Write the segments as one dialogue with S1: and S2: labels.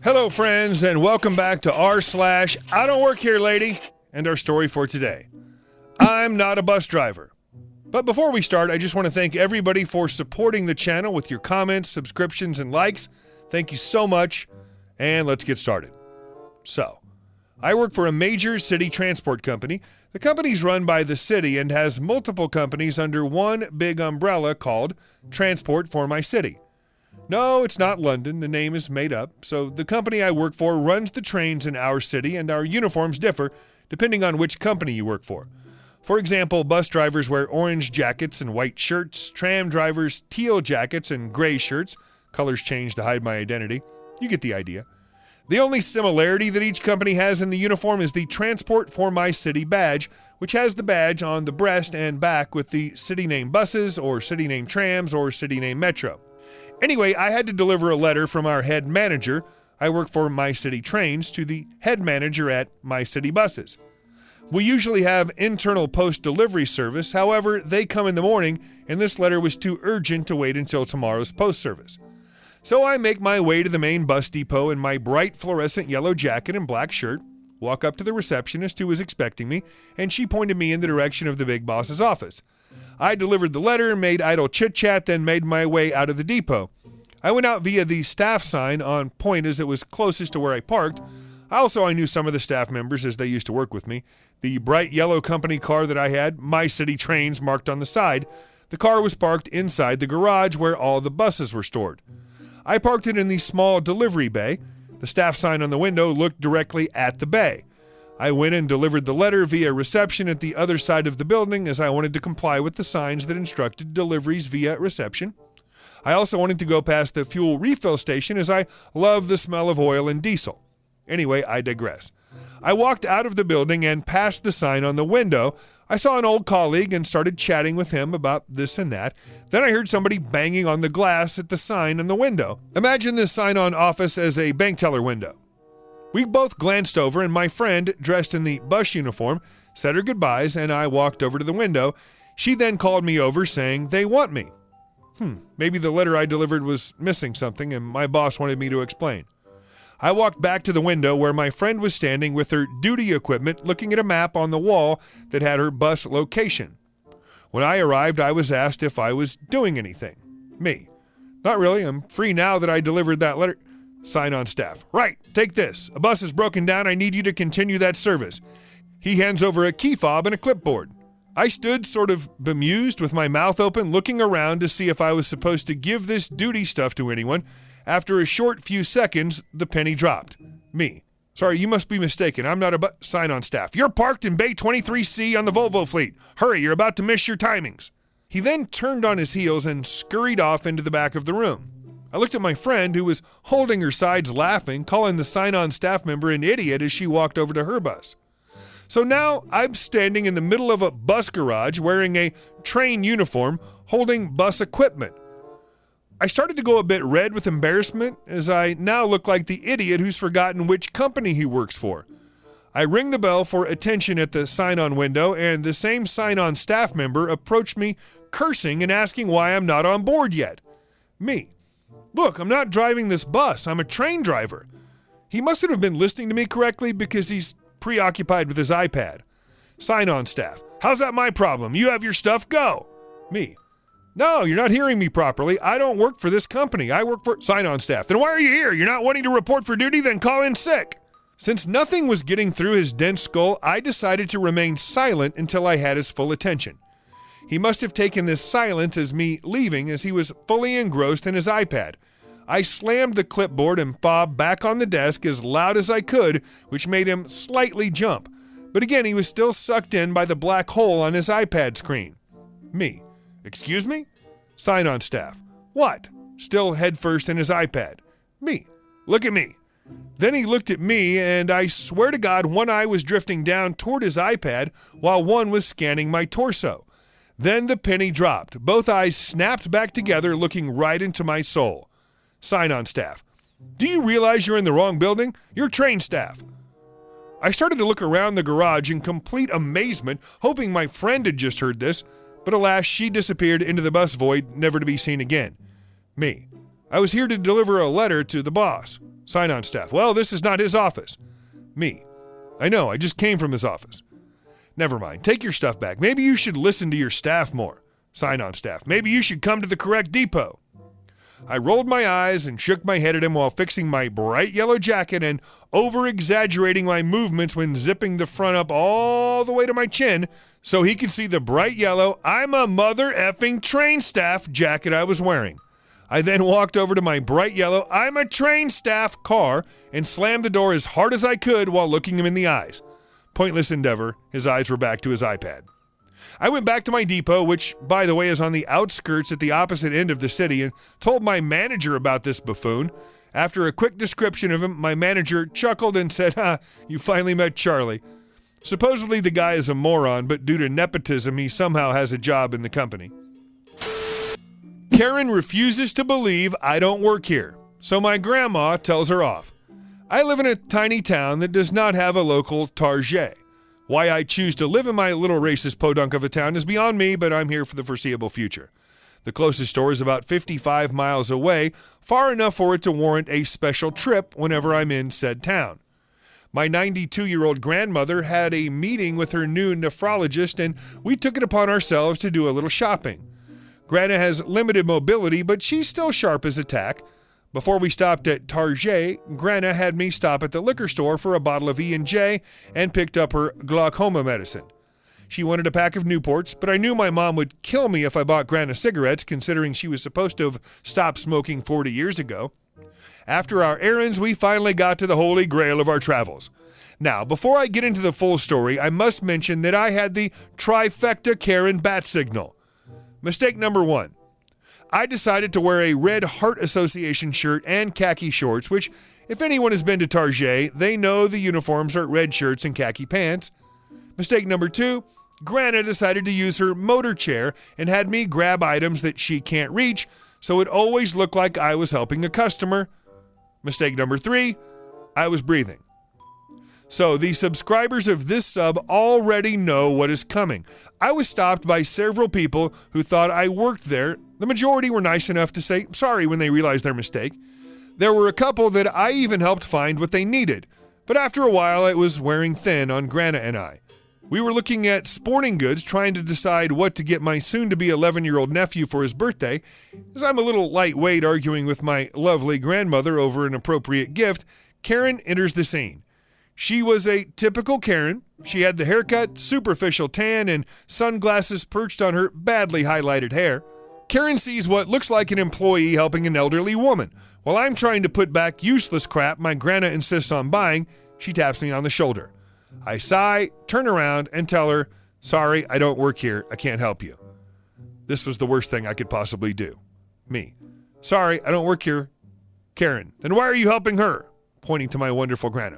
S1: Hello, friends, and welcome back to r/IDontWorkHereLady and our story for today. I'm not a bus driver. But before we start, I just want to thank everybody for supporting the channel with your comments, subscriptions, and likes. Thank you so much, and let's get started. So, I work for a major city transport company. The company's run by the city and has multiple companies under one big umbrella called Transport for My City. No, it's not London. The name is made up. So the company I work for runs the trains in our city, and our uniforms differ depending on which company you work for. For example, bus drivers wear orange jackets and white shirts, tram drivers teal jackets and gray shirts. Colors change to hide my identity. You get the idea. The only similarity that each company has in the uniform is the Transport for My City badge, which has the badge on the breast and back with the city name buses or city name trams or city name metro. Anyway, I had to deliver a letter from our head manager, I work for My City Trains, to the head manager at My City Buses. We usually have internal post-delivery service, however, they come in the morning, and this letter was too urgent to wait until tomorrow's post service. So I make my way to the main bus depot in my bright fluorescent yellow jacket and black shirt, walk up to the receptionist who was expecting me, and she pointed me in the direction of the big boss's office. I delivered the letter, made idle chit-chat, then made my way out of the depot. I went out via the staff sign on point as it was closest to where I parked. I knew some of the staff members as they used to work with me. The bright yellow company car that I had, My City Trains, marked on the side. The car was parked inside the garage where all the buses were stored. I parked it in the small delivery bay. The staff sign on the window looked directly at the bay. I went and delivered the letter via reception at the other side of the building as I wanted to comply with the signs that instructed deliveries via reception. I also wanted to go past the fuel refill station as I love the smell of oil and diesel. Anyway, I digress. I walked out of the building and past the sign on the window. I saw an old colleague and started chatting with him about this and that. Then I heard somebody banging on the glass at the sign on the window. Imagine this sign on office as a bank teller window. We both glanced over, and my friend, dressed in the bus uniform, said her goodbyes, and I walked over to the window. She then called me over saying they want me. Maybe the letter I delivered was missing something, and my boss wanted me to explain. I walked back to the window where my friend was standing with her duty equipment looking at a map on the wall that had her bus location. When I arrived, I was asked if I was doing anything. Me. Not really. I'm free now that I delivered that letter. Sign on staff. Right, take this. A bus is broken down. I need you to continue that service. He hands over a key fob and a clipboard. I stood sort of bemused with my mouth open, looking around to see if I was supposed to give this duty stuff to anyone. After a short few seconds, the penny dropped. Me. Sorry, you must be mistaken. I'm not a sign on staff. You're parked in Bay 23C on the Volvo fleet. Hurry, you're about to miss your timings. He then turned on his heels and scurried off into the back of the room. I looked at my friend, who was holding her sides laughing, calling the sign-on staff member an idiot as she walked over to her bus. So now I'm standing in the middle of a bus garage wearing a train uniform, holding bus equipment. I started to go a bit red with embarrassment as I now look like the idiot who's forgotten which company he works for. I ring the bell for attention at the sign-on window, and the same sign-on staff member approached me cursing and asking why I'm not on board yet. Me. Look, I'm not driving this bus. I'm a train driver. He mustn't have been listening to me correctly because he's preoccupied with his iPad. Sign-on staff. How's that my problem? You have your stuff, go. Me. No, you're not hearing me properly. I don't work for this company. I work for sign-on staff. Then why are you here? You're not wanting to report for duty? Then call in sick. Since nothing was getting through his dense skull, I decided to remain silent until I had his full attention. He must have taken this silence as me leaving as he was fully engrossed in his iPad. I slammed the clipboard and fob back on the desk as loud as I could, which made him slightly jump. But again, he was still sucked in by the black hole on his iPad screen. Me. Excuse me? Sign-on staff. What? Still headfirst in his iPad. Me. Look at me. Then he looked at me, and I swear to God, one eye was drifting down toward his iPad while one was scanning my torso. Then the penny dropped. Both eyes snapped back together, looking right into my soul. Sign-on staff. Do you realize you're in the wrong building? You're train staff. I started to look around the garage in complete amazement, hoping my friend had just heard this, but alas, she disappeared into the bus void, never to be seen again. Me. I was here to deliver a letter to the boss. Sign-on staff. Well, this is not his office. Me. I know, I just came from his office. Never mind, take your stuff back. Maybe you should listen to your staff more. Sign-on staff. Maybe you should come to the correct depot. I rolled my eyes and shook my head at him while fixing my bright yellow jacket and over-exaggerating my movements when zipping the front up all the way to my chin so he could see the bright yellow "I'm a mother effing train staff" jacket I was wearing. I then walked over to my bright yellow "I'm a train staff" car and slammed the door as hard as I could while looking him in the eyes. Pointless endeavor. His eyes were back to his iPad. I went back to my depot, which, by the way, is on the outskirts at the opposite end of the city, and told my manager about this buffoon. After a quick description of him, my manager chuckled and said, you finally met Charlie. Supposedly the guy is a moron, but due to nepotism, he somehow has a job in the company. Karen refuses to believe I don't work here, so my grandma tells her off. I live in a tiny town that does not have a local Target. Why I choose to live in my little racist podunk of a town is beyond me, but I'm here for the foreseeable future. The closest store is about 55 miles away, far enough for it to warrant a special trip whenever I'm in said town. My 92-year-old grandmother had a meeting with her new nephrologist, and we took it upon ourselves to do a little shopping. Grandma has limited mobility, but she's still sharp as a tack. Before we stopped at Target, Grandma had me stop at the liquor store for a bottle of E&J and picked up her glaucoma medicine. She wanted a pack of Newports, but I knew my mom would kill me if I bought Grandma cigarettes, considering she was supposed to have stopped smoking 40 years ago. After our errands, we finally got to the holy grail of our travels. Now, before I get into the full story, I must mention that I had the trifecta Karen bat signal. Mistake number 1. I decided to wear a Red Heart Association shirt and khaki shorts, which, if anyone has been to Target, they know the uniforms are red shirts and khaki pants. Mistake number 2, Grandma decided to use her motor chair and had me grab items that she can't reach, so it always looked like I was helping a customer. Mistake number 3, I was breathing. So the subscribers of this sub already know what is coming. I was stopped by several people who thought I worked there. The majority were nice enough to say sorry when they realized their mistake. There were a couple that I even helped find what they needed, but after a while it was wearing thin on Grandma and I. We were looking at sporting goods trying to decide what to get my soon-to-be 11-year-old nephew for his birthday. As I'm a little lightweight arguing with my lovely grandmother over an appropriate gift, Karen enters the scene. She was a typical Karen. She had the haircut, superficial tan, and sunglasses perched on her badly highlighted hair. Karen sees what looks like an employee helping an elderly woman. While I'm trying to put back useless crap my Grandma insists on buying, she taps me on the shoulder. I sigh, turn around, and tell her, "Sorry, I don't work here. I can't help you." This was the worst thing I could possibly do. Me. "Sorry, I don't work here." Karen. "Then why are you helping her?" Pointing to my wonderful Grandma.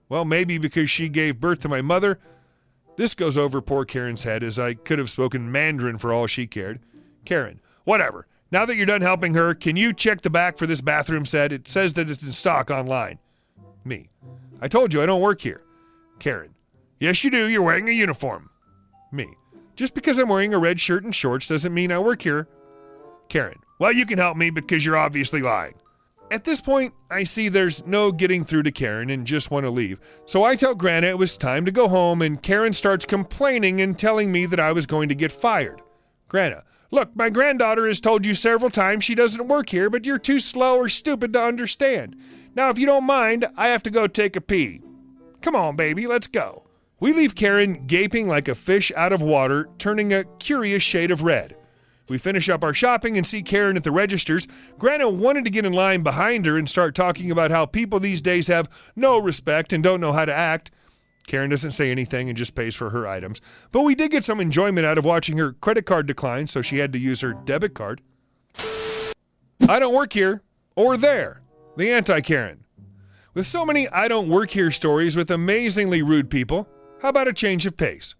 S1: "Well, maybe because she gave birth to my mother." This goes over poor Karen's head, as I could have spoken Mandarin for all she cared. Karen. "Whatever. Now that you're done helping her, can you check the back for this bathroom set? It says that it's in stock online." Me. "I told you I don't work here." Karen. "Yes, you do. You're wearing a uniform." Me. "Just because I'm wearing a red shirt and shorts doesn't mean I work here." Karen. "Well, you can help me because you're obviously lying." At this point, I see there's no getting through to Karen and just want to leave. So I tell Grandma it was time to go home, and Karen starts complaining and telling me that I was going to get fired. Grandma. "Look, my granddaughter has told you several times she doesn't work here, but you're too slow or stupid to understand. Now, if you don't mind, I have to go take a pee. Come on, baby, let's go." We leave Karen gaping like a fish out of water, turning a curious shade of red. We finish up our shopping and see Karen at the registers. Grandma wanted to get in line behind her and start talking about how people these days have no respect and don't know how to act. Karen doesn't say anything and just pays for her items. But we did get some enjoyment out of watching her credit card decline, so she had to use her debit card. I don't work here, or there, the anti-Karen. With so many I don't work here stories with amazingly rude people, how about a change of pace?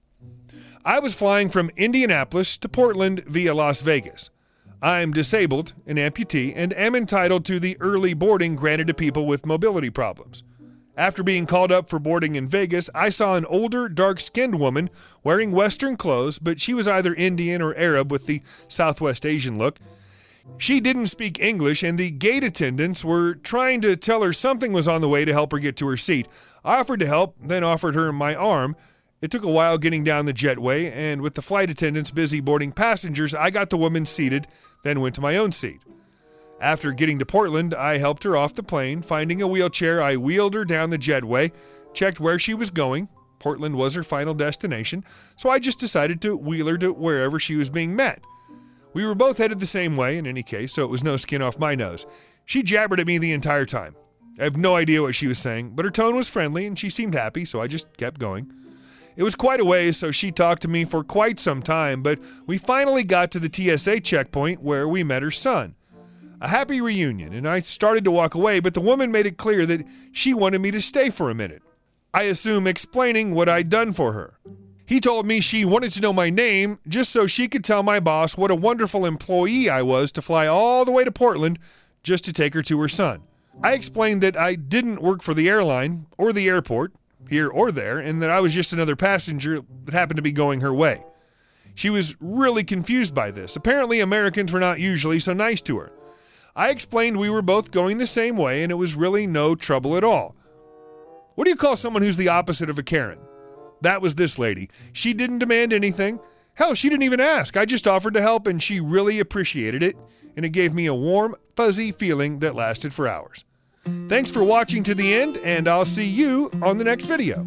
S1: I was flying from Indianapolis to Portland via Las Vegas. I'm disabled, an amputee, and am entitled to the early boarding granted to people with mobility problems. After being called up for boarding in Vegas, I saw an older, dark-skinned woman wearing Western clothes, but she was either Indian or Arab with the Southwest Asian look. She didn't speak English, and the gate attendants were trying to tell her something was on the way to help her get to her seat. I offered to help, then offered her my arm. It took a while getting down the jetway, and with the flight attendants busy boarding passengers, I got the woman seated, then went to my own seat. After getting to Portland, I helped her off the plane. Finding a wheelchair, I wheeled her down the jetway, checked where she was going. Portland was her final destination, so I just decided to wheel her to wherever she was being met. We were both headed the same way in any case, so it was no skin off my nose. She jabbered at me the entire time. I have no idea what she was saying, but her tone was friendly and she seemed happy, so I just kept going. It was quite a ways, so she talked to me for quite some time, but we finally got to the TSA checkpoint where we met her son. A happy reunion, and I started to walk away, but the woman made it clear that she wanted me to stay for a minute. I assume explaining what I'd done for her. He told me she wanted to know my name just so she could tell my boss what a wonderful employee I was to fly all the way to Portland just to take her to her son. I explained that I didn't work for the airline or the airport, here or there, and that I was just another passenger that happened to be going her way. She was really confused by this. Apparently Americans were not usually so nice to her. I explained we were both going the same way and it was really no trouble at all. What do you call someone who's the opposite of a Karen? That was this lady. She didn't demand anything. Hell, she didn't even ask. I just offered to help and she really appreciated it, and it gave me a warm, fuzzy feeling that lasted for hours. Thanks for watching to the end, and I'll see you on the next video.